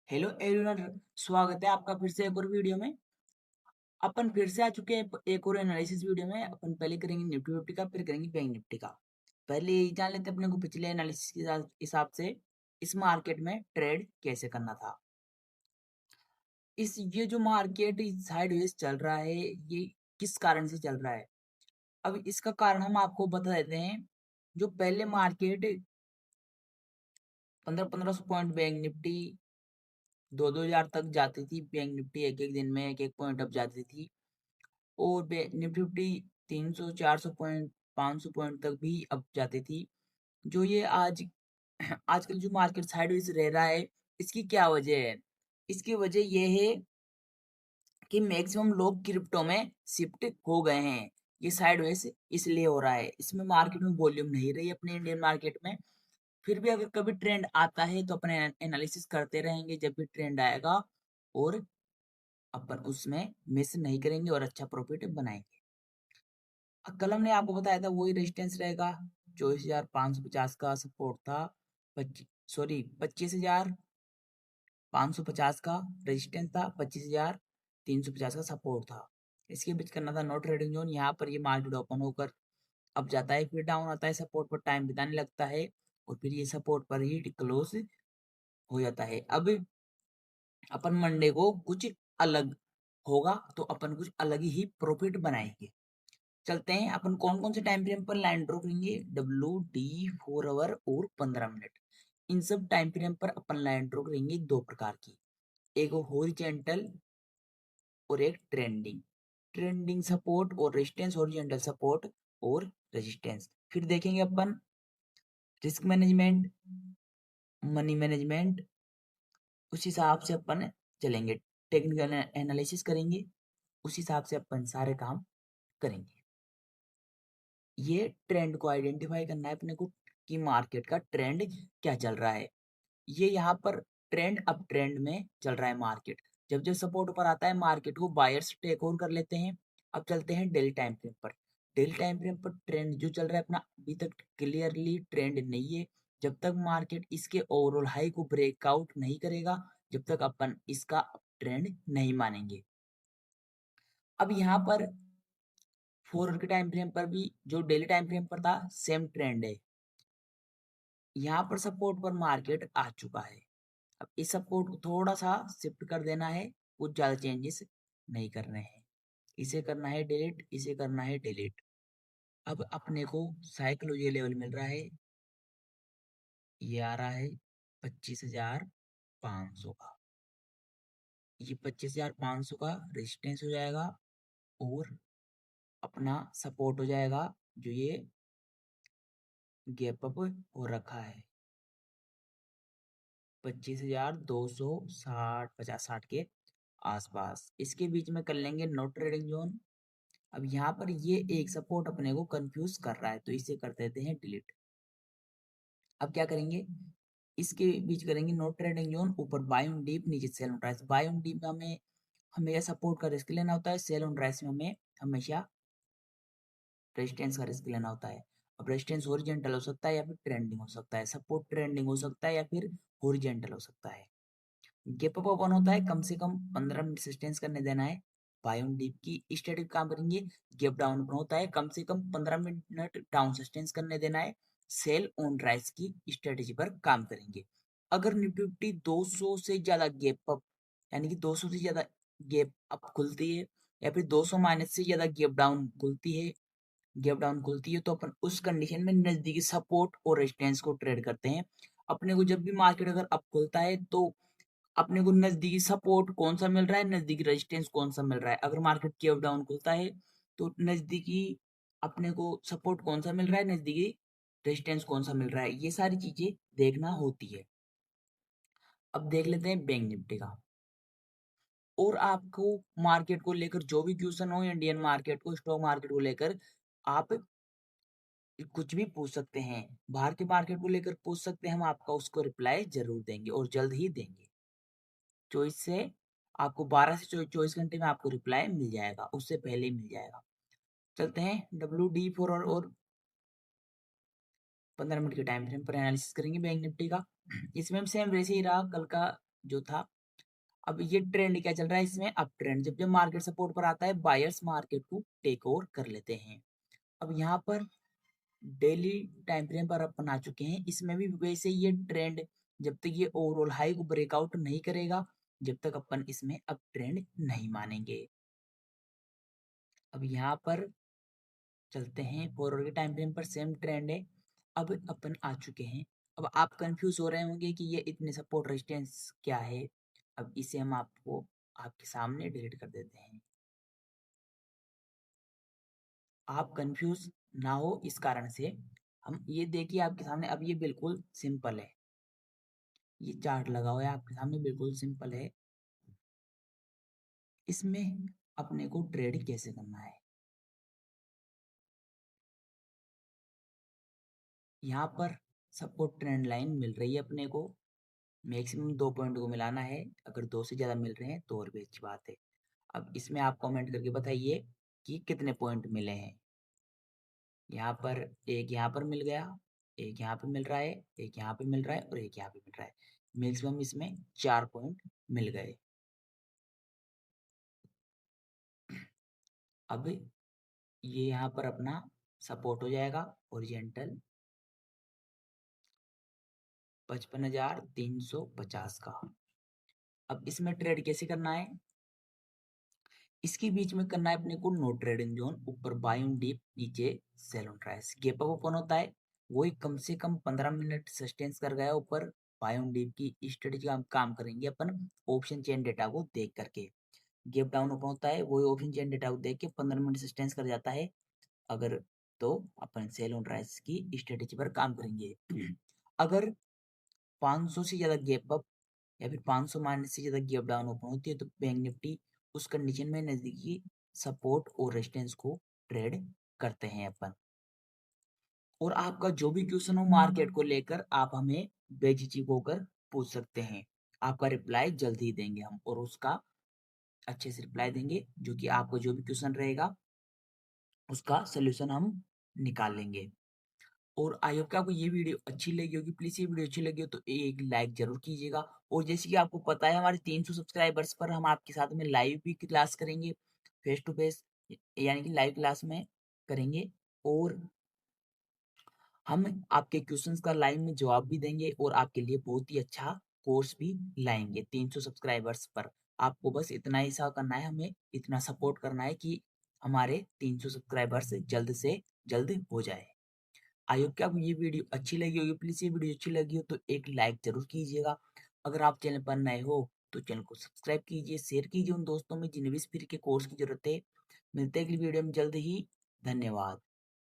Hello everyone, स्वागत है आपका फिर से एक और वीडियो में। अपन फिर से आ चुके हैं एक और एनालिसिस वीडियो में। अपन पहले करेंगे निफ्टी फिफ्टी का, फिर करेंगे बैंक निफ्टी का। पहले यही जान लेते हैं अपने को पिछले एनालिसिस के हिसाब से इस मार्केट में ट्रेड कैसे करना था। ये जो मार्केट साइडवेज चल रहा है, ये किस कारण से चल रहा है। अब इसका कारण हम आपको बता देते हैं। जो पहले मार्केट 1500 पॉइंट बैंक निफ्टी 2-2 हजार तक जाती थी। बैंक निफ्टी एक एक दिन में एक एक पॉइंट अप जाती थी। और निफ्टी फिफ्टी 300-400 पॉइंट 500 पॉइंट तक भी अप जाती थी। जो ये आज आजकल जो मार्केट साइडवेज रह रहा है, इसकी क्या वजह है। इसकी वजह ये है कि मैक्सिमम लोग क्रिप्टो में शिफ्ट हो गए हैं। ये साइडवेज इसलिए हो रहा है, इसमें मार्केट में वॉल्यूम नहीं रही अपने इंडियन मार्केट में। फिर भी अगर कभी ट्रेंड आता है तो अपने एनालिसिस करते रहेंगे जब भी ट्रेंड आएगा, और अपन उसमें मिस नहीं करेंगे और अच्छा प्रॉफिट बनाएंगे। कल हमने आपको बताया था वही रेजिस्टेंस रहेगा। 24,550 का सपोर्ट था। 25,550 का रेजिस्टेंस था। 25,350 का सपोर्ट था। इसके बीच करना था नो ट्रेडिंग जोन। यहाँ पर ये मार्केट ओपन होकर अब जाता है, फिर डाउन आता है, सपोर्ट पर टाइम बिताने लगता है, और फिर ये सपोर्ट पर ही क्लोज हो जाता है। अब अपन मंडे को कुछ अलग होगा, तो अपन कुछ अलग ही प्रॉफिट बनाएंगे। चलते हैं अपन कौन कौन से टाइम फ्रेम पर लाइन ड्रॉ करेंगे। WD 4 आवर और 15 मिनट, इन सब टाइम फ्रेम पर अपन लाइन ड्रॉ करेंगे दो प्रकार की। एक हॉरिजेंटल और एक ट्रेंडिंग। ट्रेंडिंग सपोर्ट और रेजिस्टेंस, हॉरिजेंटल सपोर्ट और रेजिस्टेंस। फिर देखेंगे अपन रिस्क मैनेजमेंट, मनी मैनेजमेंट, उस हिसाब से अपन चलेंगे। टेक्निकल एनालिसिस करेंगे, उस हिसाब से अपन सारे काम करेंगे। ये ट्रेंड को आइडेंटिफाई करना है अपने को कि मार्केट का ट्रेंड क्या चल रहा है। ये यहाँ पर ट्रेंड अप ट्रेंड में चल रहा है मार्केट। जब जब सपोर्ट ऊपर आता है, मार्केट को बायर्स टेक ओवर कर लेते हैं। अब चलते हैं डेली टाइम फ्रेम पर। डेली टाइम फ्रेम पर ट्रेंड जो चल रहा है अपना, अभी तक क्लियरली ट्रेंड नहीं है। जब तक मार्केट इसके ओवरऑल हाई को ब्रेकआउट नहीं करेगा, जब तक अपन इसका ट्रेंड नहीं मानेंगे। अब यहाँ पर 4 के टाइम फ्रेम पर भी जो डेली टाइम फ्रेम पर था, सेम ट्रेंड है। यहाँ पर सपोर्ट पर मार्केट आ चुका है। अब इस सपोर्ट को थोड़ा सा शिफ्ट कर देना है, कुछ ज्यादा चेंजेस नहीं करने हैं। इसे करना है डिलीट, इसे करना है डिलीट। अब अपने को साइकोलॉजी लेवल मिल रहा है, ये आ रहा है 25,500 का। ये 25,500 का रेजिस्टेंस हो जाएगा, और अपना सपोर्ट हो जाएगा जो ये गैप अप हो रखा है 25,260, 50-60 के आसपास। इसके बीच में कर लेंगे नो ट्रेडिंग जोन। अब यहाँ पर ये एक सपोर्ट अपने को कंफ्यूज कर रहा है, तो इसे कर देते हैं डिलीट। अब क्या करेंगे, इसके बीच करेंगे नो ट्रेडिंग जोन। ऊपर बाय ऑन डीप, नीचे sell on rise. Buy on dip में हमें हमेशा सपोर्ट का रिस्क लेना होता है। सेल ऑन राइज में हमें हमेशा रेजिस्टेंस का रिस्क लेना होता है। अब रेजिस्टेंस हॉरिजॉन्टल हो सकता है या फिर ट्रेंडिंग हो सकता है, सपोर्ट ट्रेंडिंग हो सकता है या फिर हॉरिजॉन्टल हो सकता है। गैप अप ओपन होता है, कम से कम 15 मिनट सस्टेंस करने देना है। बाय ऑन डीप की स्टैटिक काम करेंगे। गैप डाउन ओपन होता है, कम से कम 15 मिनट डाउन सस्टेंस करने देना है। सेल ऑन राइज की स्ट्रेटेजी पर काम करेंगे। अगर निफ्टी 200 से ज्यादा गैप अप, यानी कि 200 से ज्यादा गैप अप खुलती है, या फिर 200 माइनस से ज्यादा गैप डाउन खुलती है, तो अपन उस कंडीशन में नजदीकी सपोर्ट और रेजिस्टेंस को ट्रेड करते हैं। अपने को जब भी मार्केट अगर अप खुलता है, तो अपने को नजदीकी सपोर्ट कौन सा मिल रहा है, नजदीकी रेजिस्टेंस कौन सा मिल रहा है। अगर मार्केट गैप डाउन खुलता है, तो नजदीकी अपने को सपोर्ट कौन सा मिल रहा है, नजदीकी रेजिस्टेंस कौन सा मिल रहा है, ये सारी चीजें देखना होती है। अब देख लेते हैं बैंक निफ्टी का। और आपको मार्केट को लेकर जो भी क्वेश्चन हो, इंडियन मार्केट को, स्टॉक मार्केट को लेकर, आप कुछ भी पूछ सकते हैं। बाहर के मार्केट को लेकर पूछ सकते हैं, हम आपका उसको रिप्लाई जरूर देंगे और जल्द ही देंगे। चॉइस से आपको 12 से 24 घंटे में आपको रिप्लाई मिल जाएगा, उससे पहले ही मिल जाएगा। चलते हैं WD 4 और 15 मिनट के टाइम फ्रेम पर एनालिसिस करेंगे बैंक निफ्टी का। इसमें सेम वैसे ही रहा कल का जो था। अब ये ट्रेंड क्या चल रहा है इसमें, अप ट्रेंड। जब जब मार्केट सपोर्ट पर आता है बायर्स मार्केट को टेक ओवर कर लेते हैं। अब यहाँ पर डेली टाइम फ्रेम पर अपन आ चुके हैं, इसमें भी वैसे ये ट्रेंड जब तक ये ओवरऑल हाई को ब्रेकआउट नहीं करेगा, जब तक अपन इसमें अप ट्रेंड नहीं मानेंगे। अब यहाँ पर चलते हैं फॉरवर्ड के टाइम फ्रेम पर, सेम ट्रेंड है। अब अपन आ चुके हैं। अब आप कंफ्यूज हो रहे होंगे कि ये इतने सपोर्ट रेजिस्टेंस क्या है। अब इसे हम आपको आपके सामने डिलीट कर देते हैं। आप कंफ्यूज ना हो इस कारण से हम ये देखिए आपके सामने, अब ये बिल्कुल सिंपल है। ये चार्ट लगा हुआ है आपके सामने, बिल्कुल सिंपल है। इसमें अपने को ट्रेड कैसे करना है, यहाँ पर सपोर्ट ट्रेंड लाइन मिल रही है अपने को। मैक्सिमम 2 पॉइंट को मिलाना है, अगर 2 से ज़्यादा मिल रहे हैं तो और भी अच्छी बात है। अब इसमें आप कमेंट करके बताइए कि कितने पॉइंट मिले हैं। यहाँ पर एक यहाँ पर मिल गया, एक यहाँ पे मिल रहा है, एक यहाँ पे मिल रहा है और एक यहाँ पे मिल रहा है। मैक्सिमम इसमें 4 पॉइंट मिल गए। अब ये यहाँ पर अपना सपोर्ट हो जाएगा ओरिजेंटल 55,350 का। अब इसमें ट्रेड कैसे करना है, इसके बीच में करना है अपने को नो ट्रेडिंग जोन, ऊपर बाय ऑन डीप, नीचे sell on rise. Gap up open होता है, वही कम से कम 15 मिनट सस्टेंस कर गया ऊपर। बाय ऑन डीप की स्ट्रेटेजी का हम काम करेंगे अपन ऑप्शन चेन डेटा को देख करके। गैप डाउन ओपन होता है, वही ऑप्शन चेन डेटा को देख के 15 मिनट सस्टेंस कर जाता है अगर, तो अपन सेल ऑन ट्राइस की स्ट्रेटेजी पर काम करेंगे। अगर 500 से ज्यादा गैप अप या फिर 500 माइनस से ज्यादा गैप डाउन ओपन होती है तो बैंक निफ्टी उस कंडीशन में नजदीकी सपोर्ट और रेजिस्टेंस को ट्रेड करते हैं अपन। और आपका जो भी क्वेश्चन हो मार्केट को लेकर आप हमें बेझिझक होकर पूछ सकते हैं, आपका रिप्लाई जल्द ही देंगे हम, और उसका अच्छे से रिप्लाई देंगे। जो कि आपका जो भी क्वेश्चन रहेगा उसका सोल्यूशन हम निकाल लेंगे। और आई होप कि आपको ये वीडियो अच्छी लगी होगी। प्लीज ये वीडियो अच्छी लगी हो तो एक लाइक जरूर कीजिएगा। और जैसे कि आपको पता है हमारे 300 सब्सक्राइबर्स पर हम आपके साथ में लाइव भी क्लास करेंगे, फेस टू फेस, यानी कि लाइव क्लास में करेंगे। और हम आपके क्वेश्चंस का लाइव में जवाब भी देंगे और आपके लिए बहुत ही अच्छा कोर्स भी लाएंगे 300 सब्सक्राइबर्स पर। आपको बस इतना ही सा करना है, हमें इतना सपोर्ट करना है कि हमारे 300 सब्सक्राइबर्स जल्द से जल्द हो जाए। आई होप कि आपको ये वीडियो अच्छी लगी होगी। प्लीज ये वीडियो अच्छी लगी हो तो एक लाइक जरूर कीजिएगा। अगर आप चैनल पर नए हो तो चैनल को सब्सक्राइब कीजिए, शेयर कीजिए उन दोस्तों में जिन्हें भी इस फ्री के कोर्स की जरूरत है। मिलते हैं अगली वीडियो में जल्द ही। धन्यवाद।